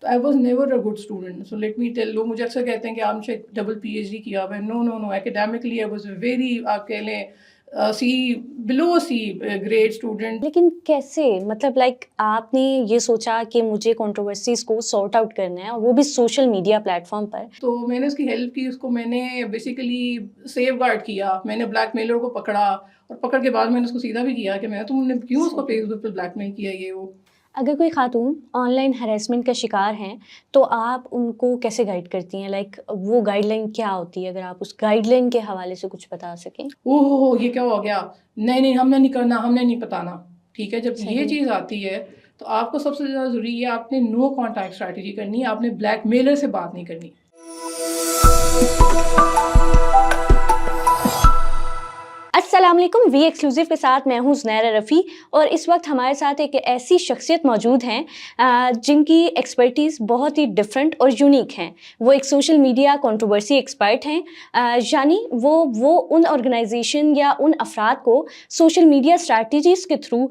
تو I was never a good student. So let me tell. لوگ مجھے اکثر کہتے ہیں کہ آپ نے ڈبل پی ایچ ڈی کیا ہوا ہے. نو نو نو, اکیڈیمکلی آئی واز ویری, آپ کہہ لیں سی, بلو سی گریڈ اسٹوڈنٹ. لیکن کیسے, مطلب لائک آپ نے یہ سوچا کہ مجھے کنٹروورسیز کو سارٹ آؤٹ کرنا ہے اور وہ بھی سوشل میڈیا پلیٹ فارم پر؟ تو میں نے اس کی ہیلپ کی, اس کو میں نے بیسیکلی سیف گارڈ کیا. میں نے بلیک میلر کو پکڑا, اور پکڑ کے بعد میں نے اس کو سیدھا بھی کیا کہ میں تم نے کیوں اس کو فیس بک پہ بلیک میل کیا یہ وہ. اگر کوئی خاتون آن لائن ہراسمنٹ کا شکار ہیں تو آپ ان کو کیسے گائیڈ کرتی ہیں؟ لائک وہ گائیڈ لائن کیا ہوتی ہے, اگر آپ اس گائیڈ لائن کے حوالے سے کچھ بتا سکیں. اوہ یہ کیا ہو گیا, نہیں نہیں ہم نے نہیں کرنا, ہم نے نہیں بتانا. ٹھیک ہے, جب یہ چیز آتی ہے تو آپ کو سب سے زیادہ ضروری ہے آپ نے نو کانٹیکٹ اسٹریٹجی کرنی ہے. آپ نے بلیک میلر سے بات نہیں کرنی. السلام علیکم, وی ایکسکلوزیو کے ساتھ میں ہوں زنیرہ رفیع, اور اس وقت ہمارے ساتھ ایک ایسی شخصیت موجود ہیں جن کی ایکسپرٹیز بہت ہی ڈفرینٹ اور یونیک ہیں. وہ ایک سوشل میڈیا کنٹروورسی ایکسپرٹ ہیں, یعنی وہ ان آرگنائزیشن یا ان افراد کو سوشل میڈیا اسٹریٹجیز کے تھرو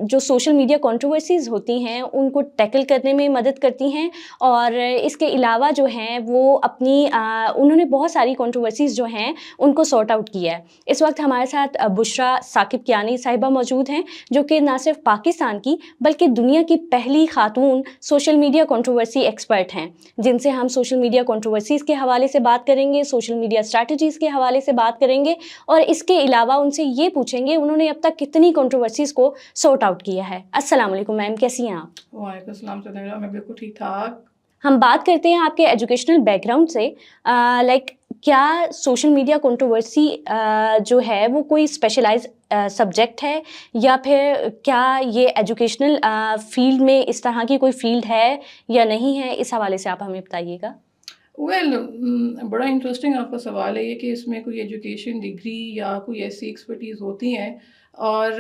جو سوشل میڈیا کنٹروورسیز ہوتی ہیں ان کو ٹیکل کرنے میں مدد کرتی ہیں. اور اس کے علاوہ جو ہیں وہ اپنی انہوں نے بہت ساری کنٹروورسیز جو ہیں ان کو سارٹ آؤٹ کیا ہے. اس وقت ہمارے ساتھ بشریٰ ثاقب کیانی صاحبہ موجود ہیں, جو کہ نہ صرف پاکستان کی بلکہ دنیا کی پہلی خاتون سوشل میڈیا کنٹروورسی ایکسپرٹ ہیں, جن سے ہم سوشل میڈیا کنٹروورسیز کے حوالے سے بات کریں گے, سوشل میڈیا اسٹریٹجیز کے حوالے سے بات کریں گے, اور اس کے علاوہ ان سے یہ پوچھیں گے انہوں نے اب تک کتنی کنٹروورسیز کو سارٹ آؤٹ کیا ہے. السلام علیکم میم, کیسی ہیں آپ؟ وعلیکم السلام سنیرا, میں بالکل ٹھیک ٹھاک. ہم بات کرتے ہیں آپ کے ایجوکیشنل بیک گراؤنڈ سے. لائک کیا سوشل میڈیا کنٹروورسی جو ہے وہ کوئی اسپیشلائز سبجیکٹ ہے, یا پھر کیا یہ ایجوکیشنل فیلڈ میں اس طرح کی کوئی فیلڈ ہے یا نہیں ہے؟ اس حوالے سے آپ ہمیں بتائیے گا. ویل بڑا انٹرسٹنگ آپ کا سوال ہے یہ کہ اس میں کوئی ایجوکیشن ڈگری یا کوئی ایسی ایکسپرٹیز ہوتی ہیں. اور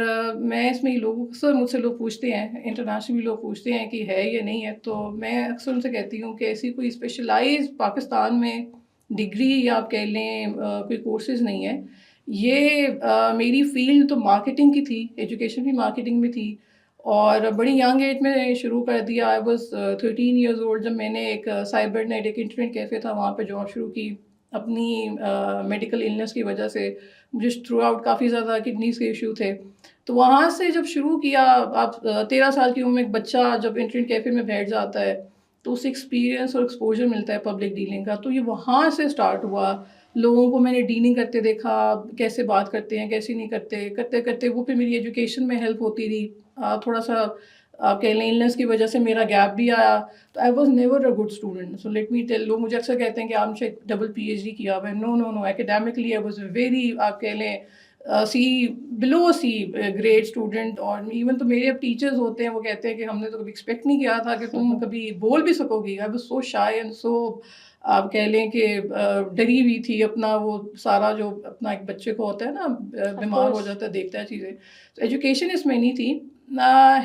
میں اس میں لوگوں اکثر مجھ سے لوگ پوچھتے ہیں, انٹرنیشنل لوگ پوچھتے ہیں کہ ہے یا نہیں ہے, تو میں اکثر ان سے کہتی ہوں کہ ایسی کوئی اسپیشلائز پاکستان میں ڈگری یا آپ کہہ لیں کوئی کورسز نہیں ہے. یہ میری فیلڈ تو مارکیٹنگ کی تھی, ایجوکیشن بھی مارکیٹنگ میں تھی, اور بڑی ینگ ایج میں شروع کر دیا. آئی واز 13 ایئرز اولڈ جب میں نے ایک سائبر نیٹ, ایک انٹرنیٹ کیفے تھا, وہاں پہ جاب شروع کی. اپنی میڈیکل النس کی وجہ سے مجھے تھرو آؤٹ کافی زیادہ کڈنیز کے ایشو تھے, تو وہاں سے جب شروع کیا. آپ 13 سال کی عمر میں ایک بچہ جب انٹرنیٹ کیفے میں بیٹھ جاتا ہے تو اسے ایکسپیرینس اور ایکسپوجر ملتا ہے پبلک ڈیلنگ کا, تو یہ وہاں سے اسٹارٹ ہوا. لوگوں کو میں نے ڈیلنگ کرتے دیکھا, کیسے بات کرتے ہیں کیسے نہیں کرتے, کرتے کرتے وہ پھر میری ایجوکیشن میں ہیلپ ہوتی رہی. تھوڑا سا آپ کہہ لیں النس کی وجہ سے میرا گیپ بھی آیا, تو I was never a good student. So let me tell. لوگ مجھے اکثر کہتے ہیں کہ آپ نے ڈبل پی ایچ ڈی کیا ہوا ہے. نو نو نو, اکیڈیمکلی آئی واز ویری, آپ کہہ لیں سی, بلو سی گریڈ اسٹوڈنٹ. اور ایون تو میرے اب ٹیچرز ہوتے ہیں وہ کہتے ہیں کہ ہم نے تو کبھی ایکسپیکٹ نہیں کیا تھا کہ تم کبھی بول بھی سکو گی. I was so shy and so, آپ کہہ لیں کہ ڈری ہوئی تھی. اپنا وہ سارا جو اپنا ایک بچے کو ہوتا ہے نا, بیمار ہو جاتا ہے دیکھتا ہے چیزیں, تو ایجوکیشن اس میں نہیں تھی.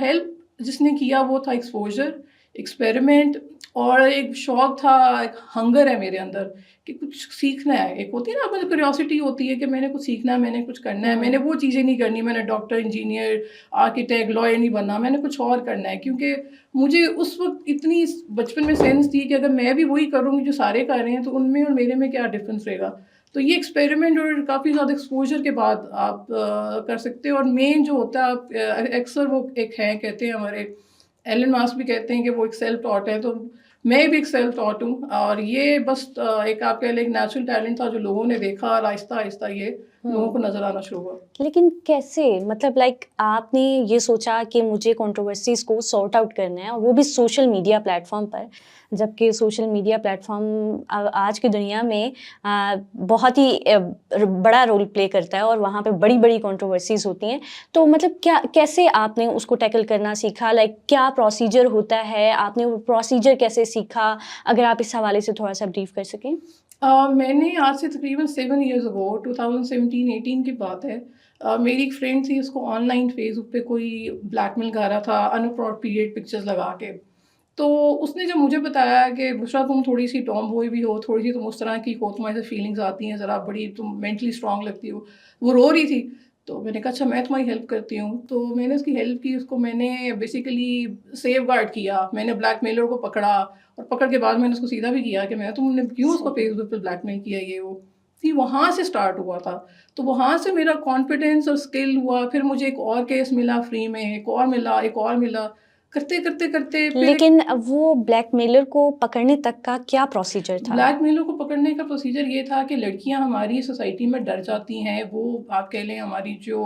ہیلپ جس نے کیا وہ تھا ایکسپوجر, ایکسپیریمنٹ, اور ایک شوق تھا, ایک ہنگر ہے میرے اندر کہ کچھ سیکھنا ہے. ایک ہوتی ہے نا مجھے کیوریوسٹی ہوتی ہے کہ میں نے کچھ سیکھنا ہے, میں نے کچھ کرنا ہے. میں نے وہ چیزیں نہیں کرنی, میں نے ڈاکٹر, انجینئر, آرکیٹیکٹ, لائر نہیں بننا, میں نے کچھ اور کرنا ہے. کیونکہ مجھے اس وقت اتنی بچپن میں سینس تھی کہ اگر میں بھی وہی کروں گی جو سارے کر رہے ہیں تو ان میں اور میرے میں کیا ڈفرینس رہے گا. تو یہ ایکسپیریمنٹ اور کافی زیادہ ایکسپوجر کے بعد آپ کر سکتے ہیں. اور مین جو ہوتا ہے, آپ اکثر وہ ایک ہے کہتے ہیں ہمارے ایلن ماسک بھی کہتے ہیں کہ وہ ایک سیلف ٹاٹ ہے, تو میں بھی ایک سیلف ٹاٹ ہوں. اور یہ بس ایک آپ کہہ لیں ایک نیچرل ٹیلنٹ تھا جو لوگوں نے دیکھا, اور آہستہ آہستہ یہ لوگوں کو نظر آنا شروع ہوا. لیکن کیسے, مطلب لائک آپ نے یہ سوچا کہ مجھے کنٹروورسیز کو سارٹ آؤٹ کرنا ہے, اور وہ بھی سوشل میڈیا پلیٹ فارم پر, جبکہ سوشل میڈیا پلیٹ فارم آج کی دنیا میں بہت ہی بڑا رول پلے کرتا ہے, اور وہاں پہ بڑی بڑی کنٹروورسیز ہوتی ہیں. تو مطلب کیسے آپ نے اس کو ٹیکل کرنا سیکھا؟ لائک کیا پروسیجر ہوتا ہے, آپ نے وہ پروسیجر کیسے سیکھا؟ اگر آپ اس حوالے سے تھوڑا سا بریف کر سکیں. میں نے آج سے تقریباً 7 ایئرز اگو, 2017-18 کی بات ہے, میری ایک فرینڈ تھی, اس کو آن لائن فیس بک پہ کوئی بلیک میل کر رہا تھا اناپروپریٹ پکچرز لگا کے. تو اس نے جب مجھے بتایا کہ بشریٰ تم تھوڑی سی ٹام بوائے بھی ہو, تھوڑی سی تم اس طرح کی ہو, تمہارے سے فیلنگز آتی ہیں, ذرا بڑی تم مینٹلی اسٹرانگ لگتی ہو, وہ رو رہی تھی. تو میں نے کہا اچھا میں تمہاری ہیلپ کرتی ہوں. تو میں نے اس کی ہیلپ کی, اس کو میں نے بیسیکلی سیف گارڈ کیا. میں نے بلیک میلر کو پکڑا, اور پکڑ کے بعد میں نے اس کو سیدھا بھی کیا کہ تم نے کیوں اس کو فیس بک پہ بلیک میل کیا, یہ وہ. وہاں سے اسٹارٹ ہوا تھا. تو وہاں سے میرا کانفیڈینس اور اسکل ہوا. پھر مجھے ایک اور کیس ملا فری میں, ایک اور ملا, ایک اور ملا, کرتے کرتے کرتے پھر. لیکن وہ بلیک میلر کو پکڑنے تک کا کیا پروسیجر تھا؟ بلیک میلر کو پکڑنے کا پروسیجر یہ تھا کہ لڑکیاں ہماری سوسائٹی میں ڈر جاتی ہیں. وہ آپ کہہ لیں ہماری جو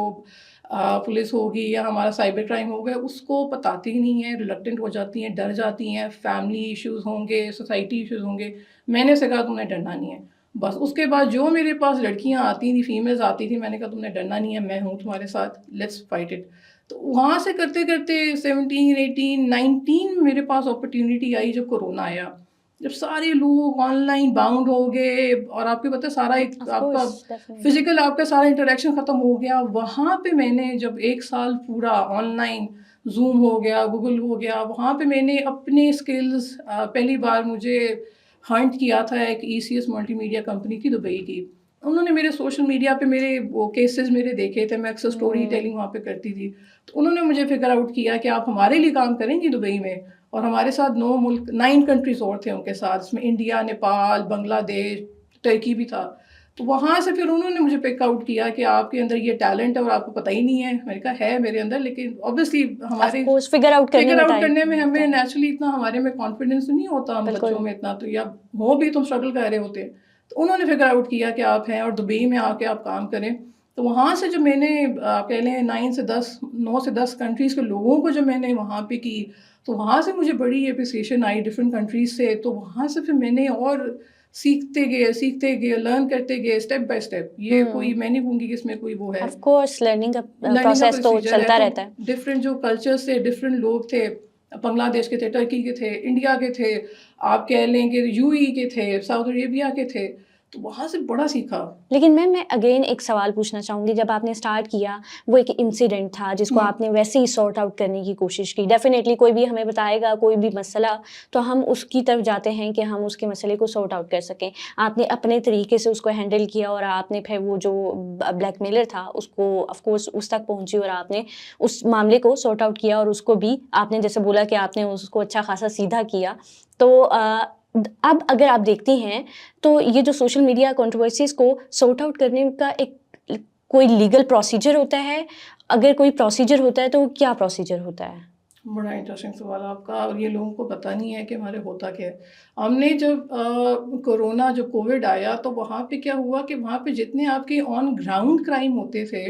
پولیس ہوگی یا ہمارا سائبر کرائم ہوگا اس کو بتاتی ہی نہیں ہیں, ریلکٹنٹ ہو جاتی ہیں, ڈر جاتی ہیں. فیملی ایشوز ہوں گے, سوسائٹی ایشوز ہوں گے. میں نے اسے کہا تم نے ڈرنا نہیں ہے بس. اس کے بعد جو میرے پاس لڑکیاں آتی تھیں, فیمیلز آتی تھیں, میں نے کہا تم نے ڈرنا نہیں ہے, میں ہوں تمہارے ساتھ, لیٹس فائٹ اٹ. تو وہاں سے کرتے کرتے 17, 18, 19 میرے پاس اپرچونیٹی آئی جب کورونا آیا, جب سارے لوگ آن لائن باؤنڈ ہو گئے, اور آپ کو پتہ سارا ایک آپ کا فزیکل آپ کا سارا انٹریکشن ختم ہو گیا. وہاں پہ میں نے جب 1 سال پورا آن لائن, زوم ہو گیا, گوگل ہو گیا, وہاں پہ میں نے اپنے اسکلز پہلی بار مجھے ہنٹ کیا تھا ایک ECS ملٹی میڈیا کمپنی تھی دبئی کی. انہوں نے میرے سوشل میڈیا پہ میرے وہ کیسز میرے دیکھے تھے, میں اکثر اسٹوری ٹیلنگ وہاں پہ کرتی تھی. تو انہوں نے مجھے فگر آؤٹ کیا کہ آپ ہمارے لیے کام کریں گی دبئی میں. اور ہمارے ساتھ 9 کنٹریز اور تھے ان کے ساتھ, اس میں انڈیا, نیپال, بنگلہ دیش, ترکی بھی تھا. تو وہاں سے پھر انہوں نے مجھے پک آؤٹ کیا کہ آپ کے اندر یہ ٹیلنٹ ہے اور آپ کو پتہ ہی نہیں ہے. میں نے کہا ہے میرے اندر, لیکن اوبیسلی ہمارے فگر آؤٹ کرنے میں ہمیں نیچرلی اتنا ہمارے میں کانفیڈینس نہیں ہوتا ہم بچوں میں اتنا, تو یا ہو بھی تم اسٹرگل کر رہے ہوتے. تو انہوں نے فگر آؤٹ کیا کہ آپ ہیں اور دبئی میں آ کے آپ کام کریں. تو وہاں سے جب میں نے کہہ لیں 9 سے 10 کنٹریز کے لوگوں کو جب میں نے وہاں پہ کی, تو وہاں سے مجھے بڑی اپریسیشن آئی ڈفرینٹ کنٹریز سے. تو وہاں سے پھر میں نے اور سیکھتے گئے, لرن کرتے گئے اسٹیپ بائی اسٹیپ. یہ کوئی میں نہیں کہوں گی کہ اس میں کوئی وہ ہے, آف کورس لرننگ کا پروسیس تو چلتا رہتا ہے. ڈفرینٹ جو کلچر سے ڈفرینٹ لوگ تھے, بنگلہ دیش کے تھے, ٹرکی کے تھے, انڈیا کے تھے, آپ کہہ لیں کہ UAE کے تھے, سعودی عربیہ کے تھے. تو وہاں سے بڑا سیکھا. لیکن میں اگین ایک سوال پوچھنا چاہوں گی, جب آپ نے اسٹارٹ کیا وہ ایک انسیڈنٹ تھا جس کو آپ نے ویسے ہی سارٹ آؤٹ کرنے کی کوشش کی. ڈیفینیٹلی کوئی بھی ہمیں بتائے گا کوئی بھی مسئلہ تو ہم اس کی طرف جاتے ہیں کہ ہم اس کے مسئلے کو سارٹ آؤٹ کر سکیں. آپ نے اپنے طریقے سے اس کو ہینڈل کیا, اور آپ نے پھر وہ جو بلیک میلر تھا اس کو آف کورس اس تک پہنچی, اور آپ نے اس معاملے کو سارٹ آؤٹ کیا, اور اس کو بھی آپ نے جیسے بولا کہ آپ نے اس کو اچھا خاصا سیدھا کیا. تو اب اگر آپ دیکھتی ہیں تو یہ جو سوشل میڈیا کنٹروورسیز کو سارٹ آؤٹ کرنے کا ایک کوئی لیگل پروسیجر ہوتا ہے؟ اگر کوئی پروسیجر ہوتا ہے تو وہ کیا پروسیجر ہوتا ہے؟ بڑا انٹرسٹنگ سوال آپ کا, اور یہ لوگوں کو پتہ نہیں ہے کہ ہمارے ہوتا کیا ہے. ہم نے جب کورونا جب کووڈ آیا تو وہاں پہ کیا ہوا کہ وہاں پہ جتنے آپ کے آن گراؤنڈ کرائم ہوتے تھے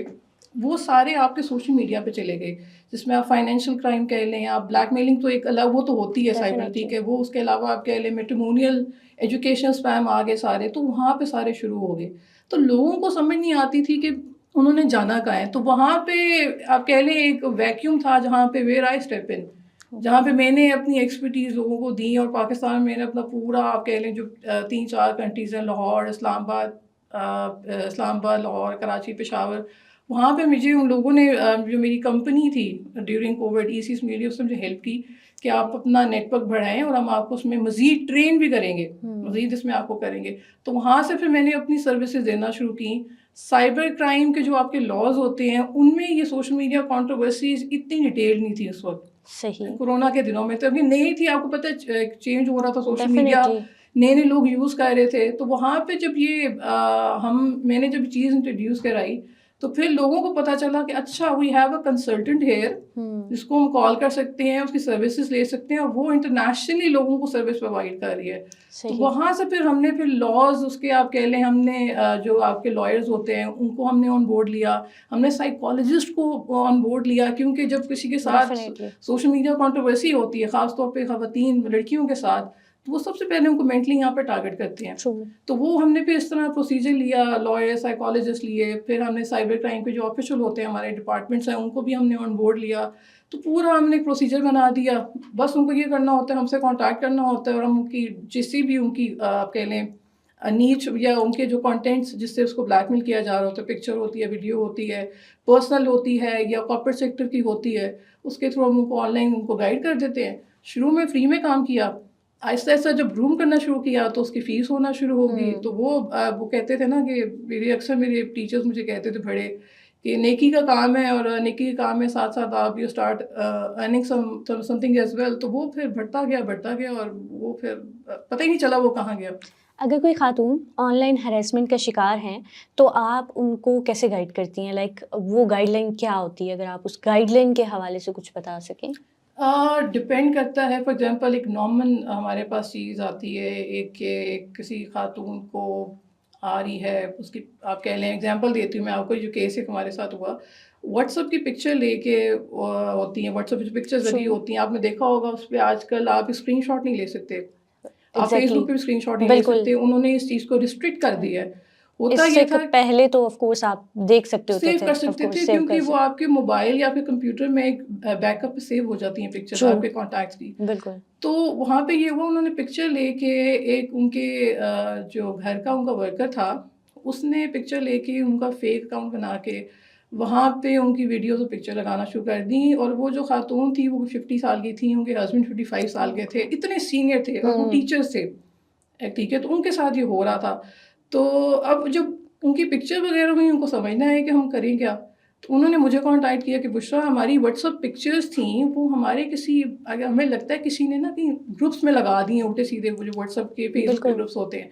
وہ سارے آپ کے سوشل میڈیا پہ چلے گئے, جس میں آپ فائنینشیل کرائم کہہ لیں, آپ بلیک میلنگ تو ایک الگ وہ تو ہوتی ہے سائبر, ٹھیک ہے, وہ اس کے علاوہ آپ کہہ لیں میٹریمونیل, ایجوکیشن اسپیم آ گئے سارے, تو وہاں پہ سارے شروع ہو گئے. تو لوگوں کو سمجھ نہیں آتی تھی کہ انہوں نے جانا کہاں ہے. تو وہاں پہ آپ کہہ لیں ایک ویکیوم تھا جہاں پہ ویئر آئی اسٹیپ ان, جہاں پہ میں نے اپنی ایکسپرٹیز لوگوں کو دی. اور پاکستان میں نے اپنا پورا آپ کہہ لیں جو 3-4 کنٹریز ہیں, لاہور, اسلام آباد, لاہور, کراچی, پشاور, وہاں پہ مجھے ان لوگوں نے جو میری کمپنی تھی ڈیورنگ کووڈ ECS میڈیا, اس نے مجھے ہیلپ کی کہ آپ اپنا نیٹ ورک بڑھائیں اور ہم آپ کو اس میں مزید ٹرین بھی کریں گے, مزید اس میں آپ کو کریں گے. تو وہاں سے پھر میں نے اپنی سروسز دینا شروع کی. سائبر کرائم کے جو آپ کے لاز ہوتے ہیں ان میں یہ سوشل میڈیا کنٹروورسیز اتنی ڈیٹیل نہیں تھی اس وقت. صحیح, کورونا کے دنوں میں تو ابھی نئی تھی, آپ کو پتہ ہے چینج ہو رہا تھا سوشل میڈیا, نئے لوگ یوز کر رہے تھے. تو وہاں پہ جب یہ میں نے جب چیز انٹروڈیوس کرائی تو پھر لوگوں کو پتہ چلا کہ اچھا we have a consultant here جس کو ہم کال کر سکتے ہیں, اس کی سروسز لے سکتے ہیں, اور وہ انٹرنیشنلی لوگوں کو سروس پرووائڈ کر رہی ہے. تو وہاں سے پھر ہم نے پھر لاز اس کے آپ کہہ لیں, ہم نے جو آپ کے لائرز ہوتے ہیں ان کو ہم نے آن بورڈ لیا, ہم نے سائیکالوجسٹ کو آن بورڈ لیا, کیونکہ جب کسی کے ساتھ سوشل میڈیا کنٹروورسی ہوتی ہے, خاص طور پہ خواتین لڑکیوں کے ساتھ, تو وہ سب سے پہلے ان کو مینٹلی یہاں پہ ٹارگیٹ کرتے ہیں. تو وہ ہم نے پھر اس طرح پروسیجر لیا, لائر, سائیکالوجسٹ لیے. پھر ہم نے سائبر کرائم کے جو آفیشل ہوتے ہیں ہمارے ڈپارٹمنٹس ہیں ان کو بھی ہم نے آن بورڈ لیا. تو پورا ہم نے ایک پروسیجر بنا دیا, بس ان کو یہ کرنا ہوتا ہے, ہم سے کانٹیکٹ کرنا ہوتا ہے, اور ہم ان کی جسی بھی ان کی آپ کہہ لیں نیچ یا ان کے جو کانٹینٹس جس سے اس کو بلیک میل کیا جا رہا ہوتا ہے, پکچر ہوتی ہے, ویڈیو ہوتی ہے, پرسنل ہوتی ہے یا کارپوریٹ سیکٹر کی ہوتی ہے, اس کے تھرو ہم ان کو آن لائن ان کو گائیڈ کر دیتے ہیں. شروع میں فری میں کام کیا, آہستہ آہستہ جب گروم کرنا شروع کیا تو اس کی فیس ہونا شروع ہوگی. تو وہ کہتے تھے نا کہ اکثر میرے ٹیچرز مجھے کہتے تھے بڑے کہ نیکی کا کام ہے اور نیکی کے کام میں ساتھ ساتھ آپ you start earning something as well, تو وہ پھر بڑھتا گیا اور وہ پھر پتہ ہی نہیں چلا وہ کہاں گیا. اگر کوئی خاتون آن لائن ہراسمنٹ کا شکار ہیں تو آپ ان کو کیسے گائیڈ کرتی ہیں؟ لائک وہ گائیڈ لائن کیا ہوتی ہے، اگر آپ اس گائیڈ لائن کے حوالے سے کچھ بتا سکیں. ڈپینڈ کرتا ہے. فار ایگزامپل ایک نارمل ہمارے پاس چیز آتی ہے ایک کہ کسی خاتون کو آ رہی ہے اس کی, آپ کہہ لیں ایگزامپل دیتی ہوں میں آپ کو, جو کیس ایک ہمارے ساتھ ہوا, واٹس ایپ کی پکچر لے کے ہوتی ہیں, واٹس ایپ کی پکچر ذریعے ہوتی ہیں. آپ نے دیکھا ہوگا اس پہ آج کل آپ اسکرین شاٹ نہیں لے سکتے, آپ فیس بک پہ بھی اسکرین شاٹ نہیں لے سکتے. انہوں نے اس چیز کو ریسٹرکٹ کر دیا ہے. ہوتا اس یہ سے تھا پہلے تو آف کورس آپ دیکھ سکتے ہوتے سیو تھے, کر سکتے تھے کیونکہ وہ آپ کے موبائل یا پھر کمپیوٹر میں ایک بیک اپ پہ سیو ہو جاتی ہیں پکچر آپ کے کانٹیکٹس کی. بالکل. تو وہاں پہ یہ ہوا, انہوں نے پکچر لے کے ایک ان کے جو گھر کا ان کا ورکر تھا اس نے پکچر لے کے ان کا فیک اکاؤنٹ بنا کے وہاں پہ ان کی ویڈیوز اور پکچر لگانا شروع کر دیں. اور وہ جو خاتون تھی وہ 50 سال کی تھی, ان کے ہسبینڈ 55 سال کے تھے, اتنے سینئر تھے اور وہ ٹیچرس تھے. ٹھیک ہے, تو ان کے ساتھ یہ ہو رہا تھا. تو اب جب ان کی پکچر وغیرہ ہوئی ان کو سمجھنا ہے کہ ہم کریں کیا, تو انہوں نے مجھے کانٹیکٹ کیا کہ بشریٰ ہماری واٹس ایپ پکچرز تھیں وہ ہمارے کسی, اگر ہمیں لگتا ہے کسی نے نا کہیں گروپس میں لگا دی ہیں الٹے سیدھے, وہ جو واٹس ایپ کے فیس بک کے گروپس ہوتے ہیں,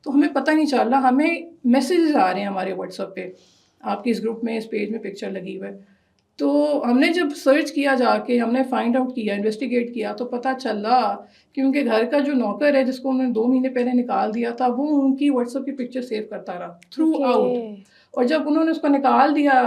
تو ہمیں پتہ نہیں چل رہا, ہمیں میسیجز آ رہے ہیں ہمارے واٹس ایپ پہ آپ کی اس گروپ میں اس پیج میں پکچر لگی ہوئی ہے. تو ہم نے جب سرچ کیا جا کے, ہم نے فائنڈ آؤٹ کیا, انویسٹیگیٹ کیا, تو پتہ چلا کہ ان کے گھر کا جو نوکر ہے جس کو انہوں نے 2 مہینے پہلے نکال دیا تھا وہ ان کی واٹس ایپ کی پکچر سیو کرتا رہا تھرو آؤٹ. اور جب انہوں نے اس کو نکال دیا,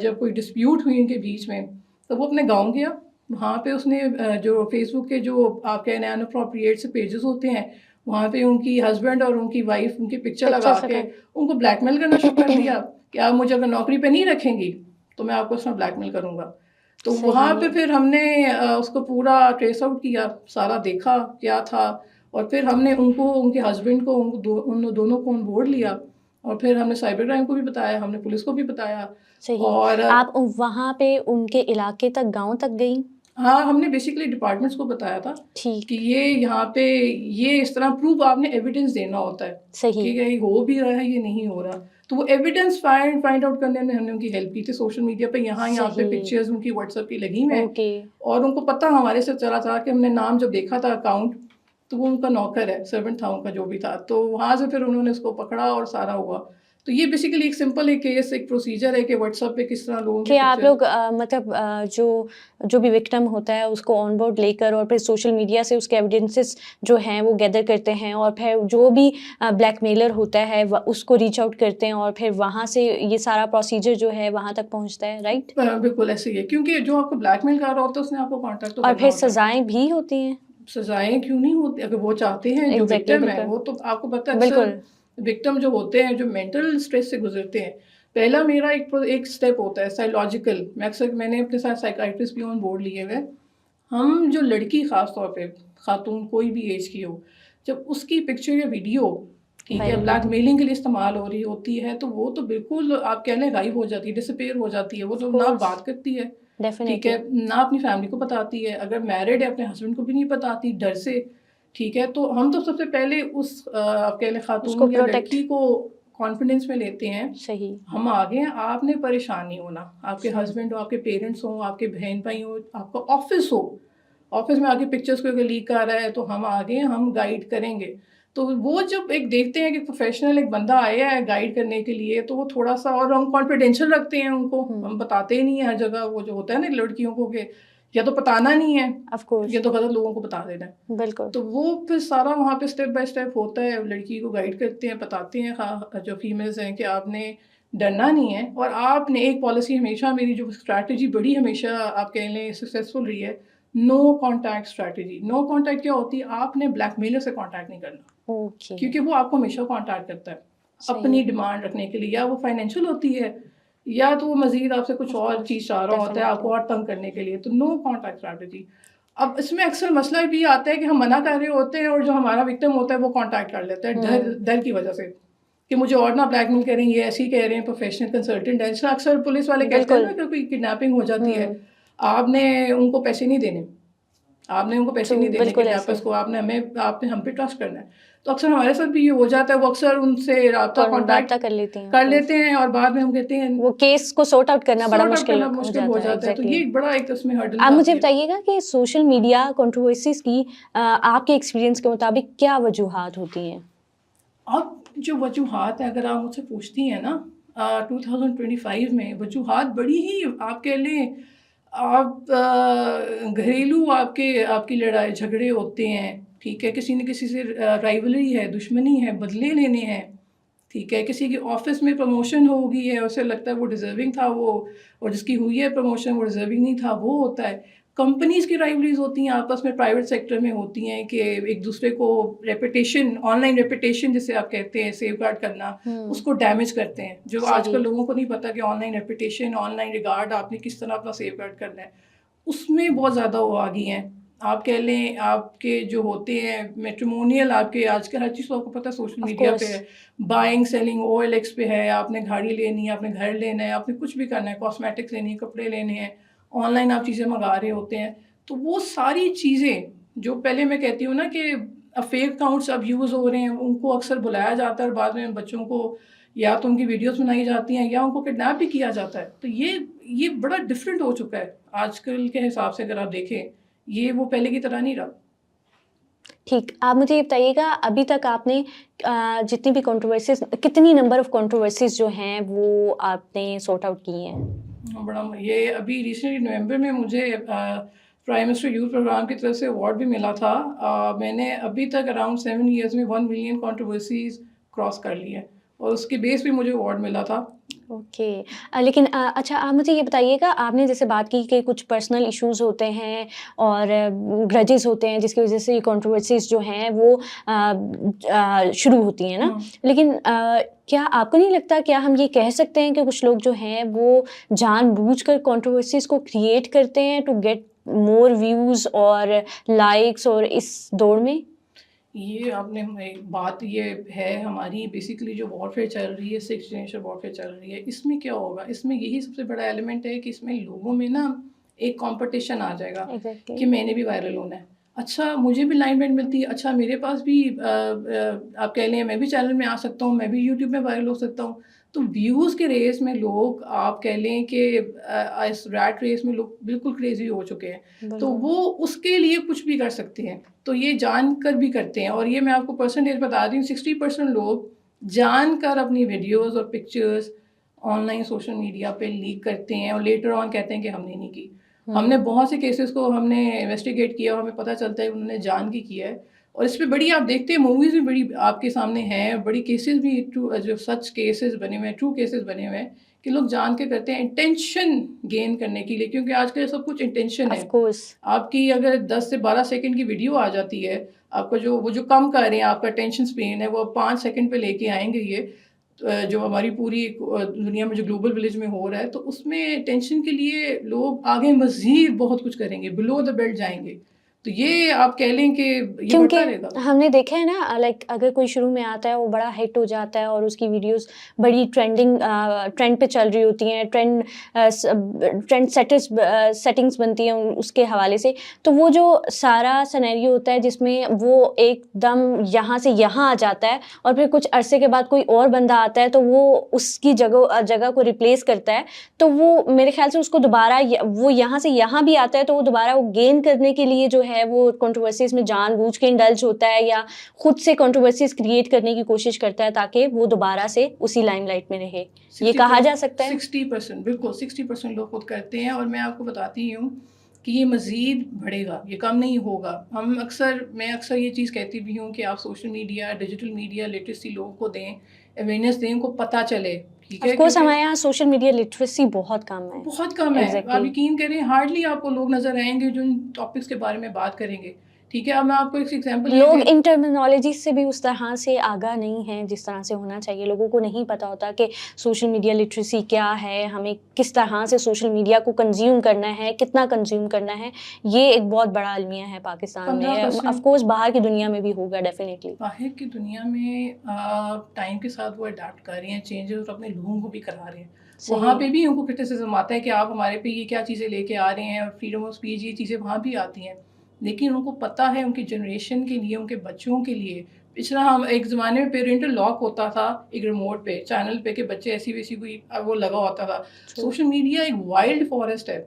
جب کوئی ڈسپیوٹ ہوئی ان کے بیچ میں, تو وہ اپنے گاؤں گیا. وہاں پہ اس نے جو فیس بک کے جو آپ کے ان اپروپریٹ سے پیجز ہوتے ہیں وہاں پہ ان کی ہسبینڈ اور ان کی وائف ان کی پکچر لگا کے ان کو بلیک میل کرنا شروع کر دیا کہ آپ مجھے اگر نوکری پہ نہیں رکھیں گی تو میں آپ کو اس میں بلیک میل کروں گا. تو وہاں پہ پھر ہم نے اس کو پورا ٹریس آؤٹ کیا, سارا دیکھا کیا تھا, اور پھر ہم نے ان کو, ان کے ہسبینڈ کو, ان دونوں کو آن بورڈ لیا, اور پھر ہم نے سائبر کرائم کو بھی بتایا, ہم نے پولیس کو بھی بتایا. اور آپ وہاں پہ ان کے علاقے تک, گاؤں تک گئیں؟ ہاں, ہم نے بیسیکلی ڈپارٹمنٹس کو بتایا تھا کہ یہ یہاں پہ یہ اس طرح پروف آپ نے ایویڈنس دینا ہوتا ہے کہ یہ ہو بھی رہا ہے یہ نہیں ہو رہا. تو وہ ایویڈنس فائنڈ آؤٹ کرنے میں ہم نے ان کی ہیلپ کی تھی. سوشل میڈیا پہ یہاں پہ پکچرز ان کی واٹس ایپ کی لگی ہوئی ہیں, اور ان کو پتہ ہمارے سے چلا تھا کہ ہم نے نام جب دیکھا تھا اکاؤنٹ تو وہ ان کا نوکر ہے, سرونٹ تھا ان کا جو بھی تھا. تو وہاں سے پھر انہوں نے اس کو پکڑا اور سارا ہوا. تو یہ بیسیکلی ایک سمپل ایک کیس, ایک پروسیجر ہے کہ واٹس ایپ پہ کس طرح لوگوں کہ آپ لوگ مطلب جو بھی وکٹم ہوتا ہے اس کو آن بورڈ لے کر اور پھر سوشل میڈیا سے اس کے ایویڈنسز جو ہیں وہ گیدر کرتے ہیں, اور پھر جو بھی بلیک میلر ہوتا ہے اس کو ریچ آؤٹ کرتے ہیں, اور پھر وہاں سے یہ سارا پروسیجر جو ہے وہاں تک پہنچتا ہے, رائٹ؟ بالکل ایسے ہی ہے, کیونکہ جو آپ کو بلیک میل کر رہا ہوتا ہے اس نے آپ کو کانٹیکٹ تو اور پھر سزائیں بھی ہوتی ہیں. سزائیں کیوں نہیں ہوتی, اگر وہ چاہتے ہیں جو وکٹم ہے وہ, تو آپ کو پتہ ہے اکثر وکٹم جو ہوتے ہیں جو مینٹل اسٹریس سے گزرتے ہیں, پہلا میرا ایک اسٹیپ ہوتا ہے سائیکولوجیکل. میں نے اپنے ساتھ سائیکائٹرسٹ بھی آن بورڈ لیے ہوئے. ہم جو لڑکی خاص طور پہ خاتون کوئی بھی ایج کی ہو, جب اس کی پکچر یا ویڈیو ٹھیک ہے بلیک میلنگ کے لیے استعمال ہو رہی ہوتی ہے تو وہ تو بالکل آپ کہہ لیں غائب ہو جاتی ہے, ڈسپیئر ہو جاتی ہے. وہ تو نہ بات کرتی ہے, ٹھیک ہے, نہ اپنی فیملی کو بتاتی ہے, اگر میرڈ ہے اپنے ہسبینڈ کو بھی نہیں بتاتی ڈر سے, ٹھیک ہے. تو ہم تو سب سے پہلے اس آپ کہہ لیں خاتون یا لڑکی کو کانفیڈینس میں لیتے ہیں. صحیح, ہم آگے ہیں, آپ نے پریشان نہیں ہونا, آپ کے ہسبینڈ ہو, آپ کے پیرنٹس ہوں, آپ کے بہن بھائی ہوں, آپ کا آفس ہو, آفس میں آگے پکچرس کو اگر لیک آ رہا ہے تو ہم آگے, ہم گائیڈ کریں گے. تو وہ جب ایک دیکھتے ہیں کہ پروفیشنل ایک بندہ آیا ہے گائیڈ کرنے کے لیے, تو وہ تھوڑا سا, اور ہم کانفیڈینشیل رکھتے ہیں ان کو, ہم بتاتے ہی نہیں ہیں ہر جگہ. وہ جو ہوتا ہے نا لڑکیوں کو کہ یا تو بتانا نہیں ہے یا تو غلط لوگوں کو بتا دینا ہے. بالکل. تو وہ پھر سارا وہاں پہ اسٹیپ بائی اسٹیپ ہوتا ہے, لڑکی کو گائیڈ کرتے ہیں, بتاتے ہیں جو فیمیلز ہیں کہ آپ نے ڈرنا نہیں ہے. اور آپ نے ایک پالیسی ہمیشہ, میری جو اسٹریٹجی بڑی ہمیشہ آپ کہہ لیں سکسیزفل رہی ہے, نو کانٹیکٹ اسٹریٹجی. نو کانٹیکٹ کیا ہوتی ہے, آپ نے بلیک میلر سے کانٹیکٹ نہیں کرنا, کیونکہ وہ آپ کو ہمیشہ کانٹیکٹ کرتا ہے اپنی ڈیمانڈ رکھنے کے لیے, یا وہ فائنینشیل ہوتی ہے یا تو وہ مزید آپ سے کچھ اور چیز چاہ رہا ہوتا ہے آپ کو اور تنگ کرنے کے لیے. تو نو کانٹیکٹ اسٹریٹجی. اب اس میں اکثر مسئلہ بھی آتا ہے کہ ہم منع کر رہے ہوتے ہیں اور جو ہمارا وکٹم ہوتا ہے وہ کانٹیکٹ کر لیتا ہے ڈر کی وجہ سے کہ مجھے اور نہ بلیک میل کریں, یہ ایسے ہی کہہ رہے ہیں پروفیشنل کنسلٹنٹ ہے. اکثر پولیس والے کہتے ہیں نا کہ کوئی کڈنیپنگ ہو جاتی ہے, آپ نے ان کو پیسے نہیں دینے, آپ نے ان کو پیسے True, نہیں دینے بالکل کہ ایسے واپس کو، آپ نے ہم پہ ٹرسٹ کرنا ہے. تو اکثر ہمارے ساتھ بھی یہ ہو جاتا ہے، وہ اکثر ان سے رابطہ رابطہ کانٹیکٹ کر لیتی ہیں. کر لیتے ہیں اور بعد میں ہم کہتے ہیں وہ کیس کو سارٹ آؤٹ کرنا بڑا سارٹ آؤٹ مشکل کرنا ہو مشکل ہو جاتا ہے. جاتا ہے. تو ایگزیکٹلی. یہ بڑا ایک اس میں ہرڈل آپ مجھے آتی ہے. بتائیے گا کہ سوشل میڈیا کنٹروورسیز کی آپ کے ایکسپیرینس کے مطابق کیا وجوہات ہوتی ہیں؟ اب جو وجوہات ہیں، اگر آپ مجھ سے پوچھتی ہیں نا 2025 میں وجوہات بڑی ہی آپ کہہ لیں، آپ گھریلو آپ کی لڑائی جھگڑے ہوتے ہیں، ٹھیک ہے، کسی نہ کسی سے رائیولری ہے، دشمنی ہے، بدلے لینے ہیں، ٹھیک ہے، کسی کی آفس میں پروموشن ہو گئی ہے، اسے لگتا ہے وہ ڈیزرونگ تھا وہ، اور جس کی ہوئی ہے پروموشن وہ ڈیزرونگ نہیں تھا، وہ ہوتا ہے. کمپنیز کی رائیولریز ہوتی ہیں آپس میں، پرائیویٹ سیکٹر میں ہوتی ہیں کہ ایک دوسرے کو ریپوٹیشن، آن لائن ریپوٹیشن جسے آپ کہتے ہیں سیف گارڈ کرنا، اس کو ڈیمیج کرتے ہیں. جو آج کل لوگوں کو نہیں پتا کہ on line reputation, on line regard آپ نے کس طرح اپنا سیف گارڈ کرنا ہے. اس میں بہت زیادہ وہ آ گئی ہیں. آپ کہہ لیں آپ کے جو ہوتے ہیں میٹریمونیل، آپ کے آج کل ہر چیز تو آپ کو پتہ ہے سوشل میڈیا پہ ہے، بائنگ سیلنگ OLX پہ ہے، آپ نے گاڑی لینی ہے، آپ نے گھر لینا ہے، آپ نے کچھ بھی کرنا ہے، کاسمیٹکس لینی ہے، کپڑے لینے ہیں، آن لائن آپ چیزیں منگا رہے ہوتے ہیں. تو وہ ساری چیزیں جو پہلے میں کہتی ہوں نا کہ فیک اکاؤنٹس اب یوز ہو رہے ہیں، ان کو اکثر بلایا جاتا ہے اور بعد میں بچوں کو یا تو ان کی ویڈیوز بنائی جاتی ہیں یا ان کو کڈنیپ بھی کیا جاتا ہے. تو یہ بڑا ڈفرینٹ ہو چکا ہے آج کل کے حساب سے. اگر آپ دیکھیں یہ وہ پہلے کی طرح نہیں رہا. ٹھیک. آپ مجھے یہ بتائیے گا ابھی تک آپ نے جتنی بھی کنٹروورسیز، کتنی نمبر آف کنٹروورسیز جو ہیں وہ آپ نے سارٹ آؤٹ کی ہیں؟ بڑا یہ ابھی ریسنٹلی نومبر میں مجھے پرائم منسٹر یوتھ پروگرام کی طرف سے ایوارڈ بھی ملا تھا. میں نے ابھی تک اراؤنڈ 7 ایئرس میں 1 ملین کنٹروورسیز کراس کر لی ہے اور اس کے بیس پہ مجھے ایوارڈ ملا تھا. اوکے. لیکن اچھا آپ مجھے یہ بتائیے گا، آپ نے جیسے بات کی کہ کچھ پرسنل ایشوز ہوتے ہیں اور گرجز ہوتے ہیں جس کی وجہ سے یہ کنٹروورسیز جو ہیں وہ شروع ہوتی ہیں نا. لیکن کیا آپ کو نہیں لگتا، کیا ہم یہ کہہ سکتے ہیں کہ کچھ لوگ جو ہیں وہ جان بوجھ کر کنٹروورسیز کو کریٹ کرتے ہیں ٹو گیٹ مور ویوز اور لائکس، اور اس دوڑ میں؟ یہ آپ نے بات یہ ہے ہماری بیسیکلی جو وارفیئر چل رہی ہے، 6 جنریشن وارفیئر چل رہی ہے، اس میں کیا ہوگا، اس میں یہی سب سے بڑا ایلیمنٹ ہے کہ اس میں لوگوں میں نا ایک کمپٹیشن آ جائے گا کہ میں نے بھی وائرل ہونا ہے. اچھا مجھے بھی لائن مینٹ ملتی ہے، اچھا میرے پاس بھی آپ کہہ لیں میں بھی چینل میں آ سکتا ہوں، میں بھی یوٹیوب میں وائرل ہو سکتا ہوں. تو ویوز کے ریس میں لوگ آپ کہہ لیں کہ اس ریٹ ریس میں لوگ بالکل کریزی ہو چکے ہیں. تو وہ اس کے لیے کچھ بھی کر سکتے ہیں، تو یہ جان کر بھی کرتے ہیں. اور یہ میں آپ کو پرسنٹیج بتا رہی ہوں، 60% لوگ جان کر اپنی ویڈیوز اور pictures on line social media پہ لیک کرتے ہیں اور لیٹر آن کہتے ہیں کہ ہم نے نہیں کی. ہم نے بہت سے کیسز کو ہم نے انویسٹیگیٹ کیا اور ہمیں پتہ چلتا ہے کہ انہوں نے جان کی کیا ہے. اور اس پہ بڑی آپ دیکھتے ہیں موویز بھی بڑی آپ کے سامنے ہیں، بڑی کیسز بھی جو سچ کیسز بنے ہوئے ہیں، ٹرو کیسز بنے ہوئے ہیں کہ لوگ جان کے کرتے ہیں انٹینشن گین کرنے کے لیے، کیونکہ آج کل سب کچھ انٹینشن ہے. آپ کی اگر 10 سے 12 سیکنڈ کی ویڈیو آ جاتی ہے، آپ کا وہ جو کم کر رہے ہیں آپ کا ٹینشن اسپین ہے، وہ 5 سیکنڈ پہ لے کے آئیں گے. یہ جو ہماری پوری دنیا میں جو گلوبل ولیج میں ہو رہا ہے، تو اس میں ٹینشن کے لیے لوگ آگے مزید بہت کچھ کریں گے، بلو دا بیلٹ جائیں گے. تو یہ آپ کہہ لیں کہ یہ بڑھتا رہے گا. ہم نے دیکھا ہے نا، لائک اگر کوئی شروع میں آتا ہے وہ بڑا ہٹ ہو جاتا ہے اور اس کی ویڈیوز بڑی ٹرینڈ پہ چل رہی ہوتی ہیں، ٹرینڈ سیٹنگس بنتی ہیں اس کے حوالے سے. تو وہ جو سارا سینیریو ہوتا ہے جس میں وہ ایک دم یہاں سے یہاں آ جاتا ہے اور پھر کچھ عرصے کے بعد کوئی اور بندہ آتا ہے تو وہ اس کی جگہ کو ریپلیس کرتا ہے. تو وہ میرے خیال سے اس کو دوبارہ وہ یہاں سے یہاں بھی آتا ہے تو وہ دوبارہ وہ گین کرنے کے لیے جو ہے وہ کنٹروورسیز میں جان بوجھ کے انڈلج ہوتا ہے یا خود سے کنٹروورسیز کریٹ کرنے کی کوشش کرتا ہے تاکہ وہ دوبارہ سے اسی لائم لائٹ میں رہے. یہ کہا جا سکتا ہے 60%، بالکل 60% لوگ خود کرتے ہیں. اور میں آپ کو بتاتی ہوں کہ یہ مزید بڑھے گا، یہ کم نہیں ہوگا. میں اکثر یہ چیز کہتی بھی ہوں کہ آپ social media, digital media literacy لوگوں کو دیں، اویئرنیس دیں، ان کو پتہ چلے. ٹھیک ہے، آف کورس ہمارے یہاں سوشل میڈیا لٹریسی بہت کم ہے، بہت کم ہے. آپ یقین کریں ہارڈلی آپ کو لوگ نظر آئیں گے جو ان ٹاپکس کے بارے میں بات کریں گے. ٹھیک ہے، اب میں آپ کو ایک ایگزامپل، لوگ ان ٹرمینالوجی سے بھی اس طرح سے آگاہ نہیں ہیں جس طرح سے ہونا چاہیے. لوگوں کو نہیں پتہ ہوتا کہ سوشل میڈیا لٹریسی کیا ہے، ہمیں کس طرح سے سوشل میڈیا کو کنزیوم کرنا ہے، کتنا کنزیوم کرنا ہے. یہ ایک بہت بڑا المیہ ہے پاکستان میں. آف کورس باہر کی دنیا میں بھی ہوگا ڈیفینیٹلی. باہر کی دنیا میں ٹائم کے ساتھ وہ اڈیپٹ کر رہے ہیں چینجز اور اپنے لوگوں کو بھی کرا رہے ہیں. وہاں پہ بھی ان کو کرٹیسزم آتا ہے کہ آپ ہمارے پہ یہ کیا چیزیں لے کے آ رہے ہیں، اور فریڈم آف اسپیچ یہ چیزیں وہاں بھی آتی ہیں. لیکن ان کو پتہ ہے ان کی جنریشن کے لیے، ان کے بچوں کے لیے. پچھلا ہم ایک زمانے میں پیرنٹل لاک ہوتا تھا ایک ریموٹ پہ چینل پہ کہ بچے ایسی ویسی کوئی وہ لگا ہوتا تھا. سوشل میڈیا ایک وائلڈ فارسٹ ہے،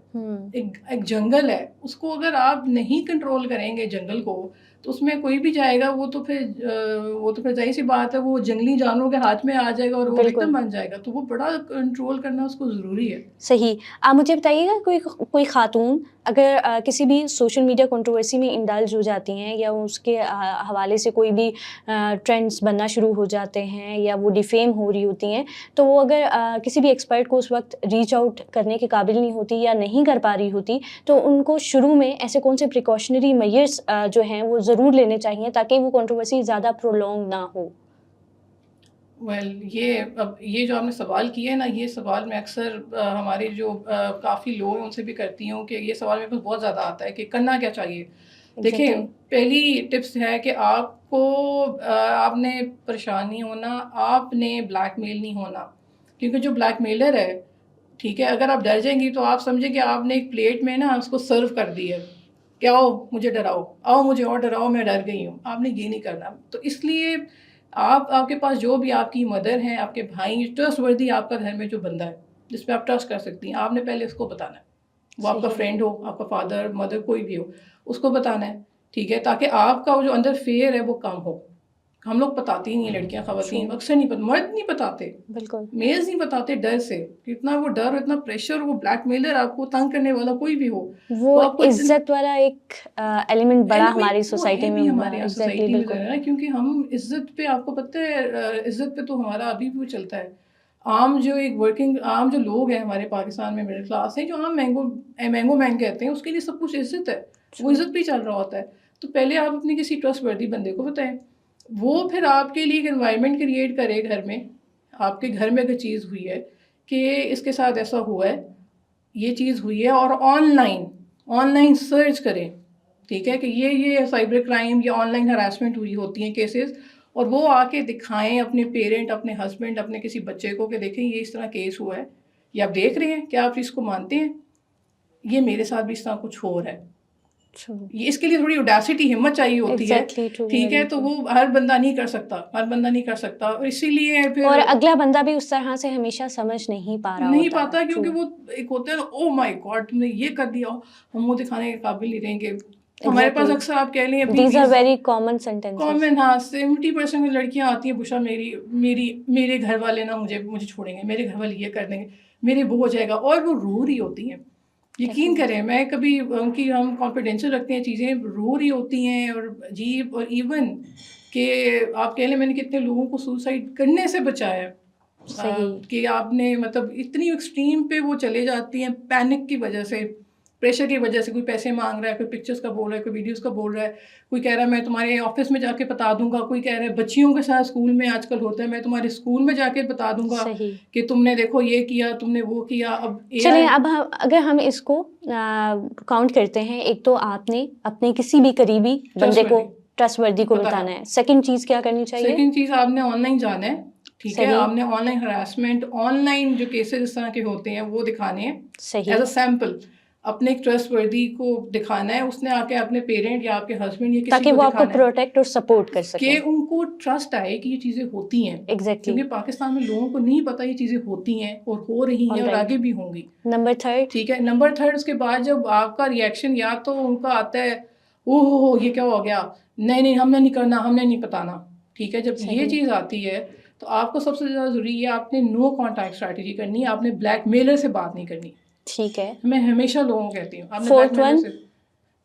ایک جنگل ہے. اس کو اگر آپ نہیں کنٹرول کریں گے جنگل کو تو اس میں کوئی بھی جائے گا وہ تو پھر ظاہر سی بات ہے وہ جنگلی جانوروں کے ہاتھ میں آ جائے گا اور وہ وکٹم بن جائے گا. تو وہ بڑا کنٹرول کرنا اس کو ضروری ہے. صحیح. آپ مجھے بتائیے گا کوئی خاتون اگر کسی بھی سوشل میڈیا کنٹروورسی میں انڈلج ہو جاتی ہیں یا اس کے حوالے سے کوئی بھی ٹرینڈس بننا شروع ہو جاتے ہیں یا وہ ڈیفیم ہو رہی ہوتی ہیں، تو وہ اگر کسی بھی ایکسپرٹ کو اس وقت ریچ آؤٹ کرنے کے قابل نہیں ہوتی یا نہیں کر پا رہی ہوتی، تو ان کو شروع میں ایسے کون سے پریکاشنری میئرس جو ہیں وہ ضرور لینے چاہیے تاکہ وہ کنٹروورسی زیادہ پرولونگ نہ ہو؟ یہ جو آپ نے سوال کیا ہے نا، یہ سوال میں اکثر ہمارے جو کافی لوگ ہیں ان سے بھی کرتی ہوں کہ یہ سوال میرے پاس بہت زیادہ آتا ہے کہ کرنا کیا چاہیے. دیکھیں، پہلی ٹپس ہے کہ آپ نے پریشان نہیں ہونا، آپ نے بلیک میل نہیں ہونا. کیونکہ جو بلیک میلر ہے، ٹھیک ہے، اگر آپ ڈر جائیں گی تو آپ سمجھیں کہ آپ نے ایک پلیٹ میں نا اس کو سرو کر دی ہے کہ آؤ مجھے ڈراؤ، آؤ مجھے اور ڈراؤ، میں ڈر گئی ہوں. آپ نے یہ نہیں کرنا. تو اس لیے آپ کے پاس جو بھی آپ کی مدر ہیں، آپ کے بھائی، ٹرسٹ وردی آپ کا گھر میں جو بندہ ہے جس پہ آپ ٹرسٹ کر سکتی ہیں، آپ نے پہلے اس کو بتانا ہے. وہ آپ کا فرینڈ ہو، آپ کا فادر مدر کوئی بھی ہو، اس کو بتانا ہے، ٹھیک ہے، تاکہ آپ کا جو اندر فیئر ہے وہ کم ہو. ہم لوگ بتاتی ہی نہیں، لڑکیاں خواتین اکثر نہیں پتہ، مرد نہیں بتاتے، بالکل میلز نہیں بتاتے ڈر سے. اتنا وہ ڈر، اتنا پریشر، وہ بلیک میلر آپ کو تنگ کرنے والا کوئی بھی ہو، وہ آپ کو عزت والا ایک ایلیمنٹ بڑا ہماری سوسائٹی میں ہماری سوسائٹی میں ہے نا. کیونکہ ہم عزت پہ، آپ کو پتہ ہے عزت پہ تو ہمارا ابھی بھی چلتا ہے. عام جو عام جو لوگ ہیں ہمارے پاکستان میں مڈل کلاس ہیں، جو ہم مینگو مین کہتے ہیں، اس کے لیے سب کچھ عزت ہے، وہ عزت پہ چل رہا ہوتا ہے. تو پہلے آپ اپنی کسی ٹرسٹ وردی بندے کو بتائیں، وہ پھر آپ کے لیے ایک انوائرمنٹ کریٹ کرے گھر میں. آپ کے گھر میں اگر چیز ہوئی ہے کہ اس کے ساتھ ایسا ہوا ہے، یہ چیز ہوئی ہے، اور آن لائن سرچ کریں، ٹھیک ہے، کہ یہ سائبر کرائم یا آن لائن ہراسمنٹ ہوئی ہوتی ہیں کیسز، اور وہ آ کے دکھائیں اپنے پیرنٹ، اپنے ہسبینڈ، اپنے کسی بچے کو کہ دیکھیں یہ اس طرح کیس ہوا ہے، یا آپ دیکھ رہے ہیں، کیا آپ اس کو مانتے ہیں، یہ میرے ساتھ بھی اس طرح کچھ ہو رہا ہے. اس کے لیے تھوڑی اوڈیسٹی، ہمت چاہیے ہوتی ہے، ٹھیک ہے. تو وہ ہر بندہ نہیں کر سکتا، اور اسی لیے پھر اور اگلا بندہ بھی اس طرح سے ہمیشہ سمجھ نہیں پاتا کیونکہ وہ ایک ہوتا ہے نا، او مائی گاڈ تم نے یہ کر دیا، ہم منہ دکھانے کے قابل نہیں رہیں گے. ہمارے پاس اکثر آپ کہہ لیں these are very common sentences. Common, ہاں. 70% لڑکیاں آتی ہیں، بشا میرے گھر والے نا مجھے چھوڑیں گے، میرے گھر والے یہ کر دیں گے، میرے وہ ہو جائے گا، اور وہ رو رہی ہوتی ہیں. یقین کریں، میں کبھی ان کی، ہم کانفیڈینشیل رکھتے ہیں چیزیں، رو رہی ہوتی ہیں، اور عجیب. اور ایون کہ آپ کہہ لیں میں نے کتنے لوگوں کو سوسائڈ کرنے سے بچایا کہ آپ نے مطلب اتنی ایکسٹریم پہ وہ چلے جاتی ہیں پینک کی وجہ سے، پریشر کی وجہ سے. کوئی پیسے مانگ رہا ہے، کوئی پکچرز کا بول رہا ہے، کوئی ویڈیوز کا بول رہا ہے، کوئی کہہ رہا ہے میں تمہارے آفس میں جا کے بتا دوں گا، کوئی کہہ رہا ہے بچیوں کے ساتھ اسکول میں آج کل ہوتا ہے، میں تمہارے اسکول میں جا کے بتا دوں گا کہ تم نے دیکھو یہ کیا، تم نے وہ کیا. اب چلیں، اب اگر ہم اس کو کاؤنٹ کرتے ہیں، ایک تو آپ نے اپنے کسی بھی قریبی بندے کو ٹرسٹ وردی کو بتانا ہے. سیکنڈ چیز کیا کرنی چاہیے؟ سیکنڈ چیز آپ نے آن لائن جانا ہے، ٹھیک ہے. آپ نے on line harassment, on line جو کیسز اس طرح کے ہوتے ہیں وہ دکھانے ہیں ایز اے سیمپل. اپنے ایک ٹرسٹ وردی کو دکھانا ہے، اس نے آ کے اپنے پیرنٹ یا آپ کے ہسبینڈ یا کسی کو تاکہ وہ آپ کو پروٹیکٹ اور سپورٹ کر سکے، کہ ان کو ٹرسٹ آئے کہ یہ چیزیں ہوتی ہیں. کیونکہ پاکستان میں لوگوں کو نہیں پتا یہ چیزیں ہوتی ہیں اور ہو رہی ہیں اور آگے بھی ہوں گی. نمبر 3، ٹھیک ہے. نمبر 3 اس کے بعد جب آپ کا ریئیکشن یا تو ان کا آتا ہے او ہو یہ کیا ہو گیا، نہیں ہم نے نہیں کرنا، ہم نے نہیں بتانا، ٹھیک ہے. جب یہ چیز آتی ہے تو آپ کو سب سے زیادہ ضروری ہے آپ نے نو کانٹیکٹ اسٹریٹجی کرنی ہے. آپ نے بلیک میلر سے بات نہیں کرنی، ٹھیک ہے. میں ہمیشہ لوگوں کو کہتی ہوں آپ نے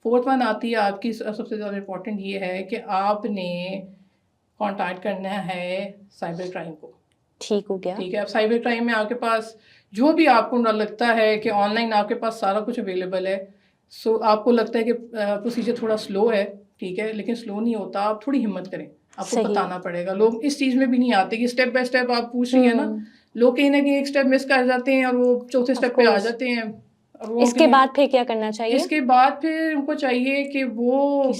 فورتھ ون آتی ہے آپ کی سب سے زیادہ امپورٹنٹ، یہ ہے کہ آپ نے کانٹیکٹ کرنا ہے سائبر کرائم کو. ٹھیک ہو گیا. ٹھیک ہے. اب سائبر کرائم میں آپ کے پاس جو بھی آپ کو لگتا ہے کہ آن لائن آپ کے پاس سارا کچھ اویلیبل ہے، سو آپ کو لگتا ہے کہ پروسیجر تھوڑا سلو ہے، ٹھیک ہے، لیکن سلو نہیں ہوتا. آپ تھوڑی ہمت کریں، آپ کو بتانا پڑے گا. لوگ اس چیز میں بھی نہیں آتے کہ اسٹیپ بائی اسٹیپ آپ پوچھ رہی ہیں نا، لوگ کہیں نہ کہیں ایک اسٹیپ مس کر جاتے ہیں اور وہ چوتھے اسٹیپ پہ آ جاتے ہیں. اس کے بعد پھر کیا کرنا چاہیے؟ اس کے بعد پھر ان کو چاہیے کہ وہ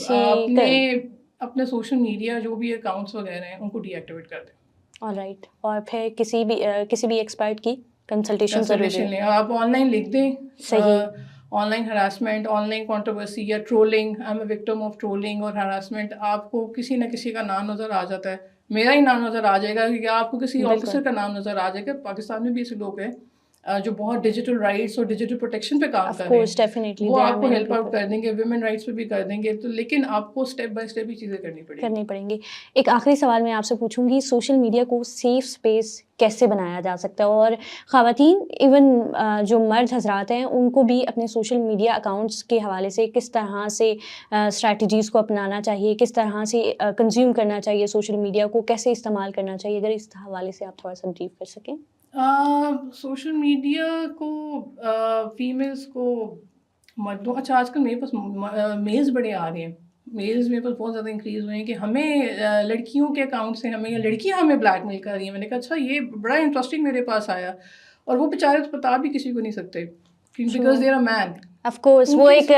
اپنے سوشل میڈیا جو بھی اکاؤنٹس وغیرہ ہیں ان کو ڈی ایکٹیویٹ کر دیں. آلرائٹ. اور پھر کسی بھی ایکسپرٹ کی کنسلٹیشن ضروری ہے. آپ آن لائن لکھ دیں. Online harassment, online controversy یا trolling, I am a victim of trolling اور ہراسمنٹ, آپ کو کسی نہ کسی کا نام نظر آ جاتا ہے, میرا ہی نام نظر آ جائے گا یا آپ کو کسی آفیسر کا نام نظر آ جائے گا. پاکستان میں بھی ایسے لوگ ہیں جو بہت ڈیجیٹل رائٹس اور ڈیجیٹل پروٹیکشن پہ کام کر رہے ہیں, وہ آپ کو ہیلپ آؤٹ کر دیں گے, ویمن رائٹس پہ بھی کر دیں گے. تو لیکن آپ کو اسٹیپ بائی اسٹیپ ہی چیزیں کرنی پڑیں گی. ایک آخری سوال میں آپ سے پوچھوں گی, سوشل میڈیا کو سیف اسپیس کیسے بنایا جا سکتا ہے, اور خواتین ایون جو مرد حضرات ہیں ان کو بھی اپنے سوشل میڈیا اکاؤنٹس کے حوالے سے کس طرح سے اسٹریٹجیز کو اپنانا چاہیے, کس طرح سے کنزیوم کرنا چاہیے سوشل میڈیا کو, کیسے استعمال کرنا چاہیے, اگر اس حوالے سے آپ تھوڑا سا بریف کر سکیں. سوشل میڈیا کو فیمیلس کو مردوں, اچھا آج کل میرے پاس میلز بڑے آ رہے ہیں, میلز میرے پاس بہت زیادہ انکریز ہوئے ہیں کہ ہمیں لڑکیوں کے اکاؤنٹ سے ہمیں, یا لڑکیاں ہمیں بلیک میل کر رہی ہیں. میں نے کہا اچھا یہ بڑا انٹرسٹنگ میرے پاس آیا, اور وہ بیچارے تو بتا بھی کسی کو نہیں سکتے because they are a man. Of course وہ ایک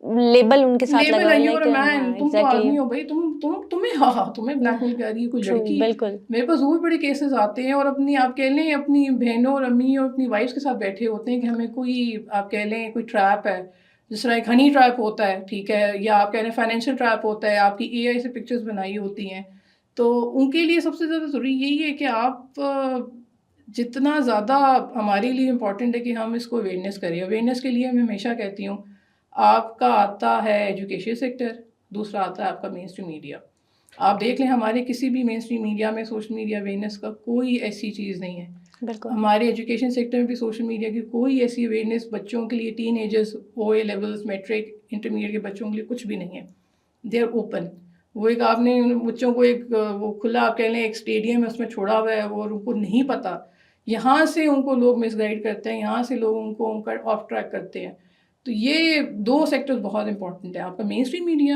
لیبل ان کے ساتھ لگا ہے, یو آر اے مین, تم تو آدمی ہو بھائی, تمہیں بلیک میل کر رہی ہے کوئی لڑکی. بالکل میرے پاس وہ بڑے کیسز آتے ہیں, اور اپنی آپ کہہ لیں اپنی بہنوں اور امی اور اپنی وائفس کے ساتھ بیٹھے ہوتے ہیں کہ ہمیں کوئی آپ کہہ لیں کوئی ٹریپ ہے, جس طرح ایک ہنی ٹریپ ہوتا ہے, ٹھیک ہے, یا آپ کہہ لیں فائنینشیل ٹریپ ہوتا ہے, آپ کی اے آئی سے پکچرز بنائی ہوتی ہیں. تو ان کے لیے سب سے زیادہ ضروری یہی ہے کہ آپ جتنا زیادہ ہمارے لیے امپورٹنٹ ہے کہ ہم اس کو اویئرنیس کریں. اویئرنیس کے لیے میں ہمیشہ کہتی ہوں آپ کا آتا ہے ایجوکیشن سیکٹر, دوسرا آتا ہے آپ کا مین اسٹریم میڈیا. آپ دیکھ لیں ہمارے کسی بھی مین اسٹریم میڈیا میں سوشل میڈیا اویئرنیس کا کوئی ایسی چیز نہیں ہے. بالکل ہمارے ایجوکیشن سیکٹر میں بھی سوشل میڈیا کی کوئی ایسی اویئرنیس بچوں کے لیے, teenagers, O A levels, matric, intermediate کے بچوں کے لیے کچھ بھی نہیں ہے. They are open. وہ ایک آپ نے بچوں کو ایک وہ کھلا آپ کہہ لیں ایک اسٹیڈیم ہے اس میں چھوڑا ہوا ہے, اور ان کو نہیں پتہ, یہاں سے ان کو لوگ مس گائڈ کرتے ہیں, یہاں سے لوگ ان کو آف ٹریک کرتے ہیں. تو یہ دو سیکٹر بہت امپورٹنٹ ہیں, آپ کا مین اسٹریم میڈیا,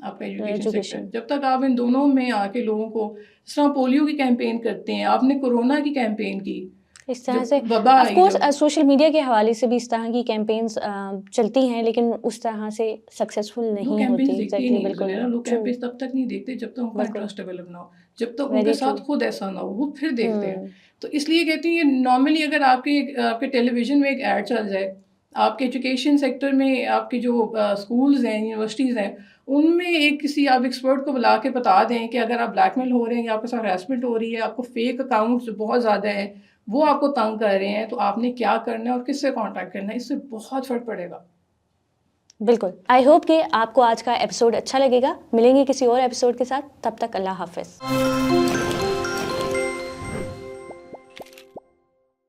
آپ کا ایجوکیشن سیکٹر. جب تک آپ ان دونوں میں آ کے لوگوں کو, جس طرح پولیو کی کیمپین کرتے ہیں, آپ نے کورونا کی کیمپین کی, اس طرح سے آف کورس سوشل میڈیا کے حوالے سے بھی اس طرح کی کیمپینز چلتی ہیں, لیکن اس طرح سے سکسیزفل نہیں ہوتی. بالکل لوگ کیمپینز تب تک نہیں دیکھتے جب تک ان کا انٹرسٹ ڈیولپ نہ ہو, جب تک ان کے ساتھ خود ایسا نہ ہو, وہ پھر دیکھتے ہیں. تو اس لیے کہتی ہوں یہ نارملی اگر آپ کے ٹیلی ویژن میں ایک ایڈ چل جائے, آپ کے ایجوکیشن سیکٹر میں آپ کے جو اسکولز ہیں, یونیورسٹیز ہیں, ان میں ایک کسی آپ ایکسپرٹ کو بلا کے بتا دیں کہ اگر آپ بلیک میل ہو رہے ہیں یا آپ کے ساتھ ہراسمنٹ ہو رہی ہے, آپ کو فیک اکاؤنٹس بہت زیادہ ہیں, وہ آپ کو تنگ کر رہے ہیں, تو آپ نے کیا کرنا ہے اور کس سے کانٹیکٹ کرنا ہے, اس سے بہت فرق پڑے گا. بالکل. آئی ہوپ کہ آپ کو آج کا ایپیسوڈ اچھا لگے گا. ملیں گے کسی اور ایپیسوڈ کے ساتھ, تب تک اللہ حافظ.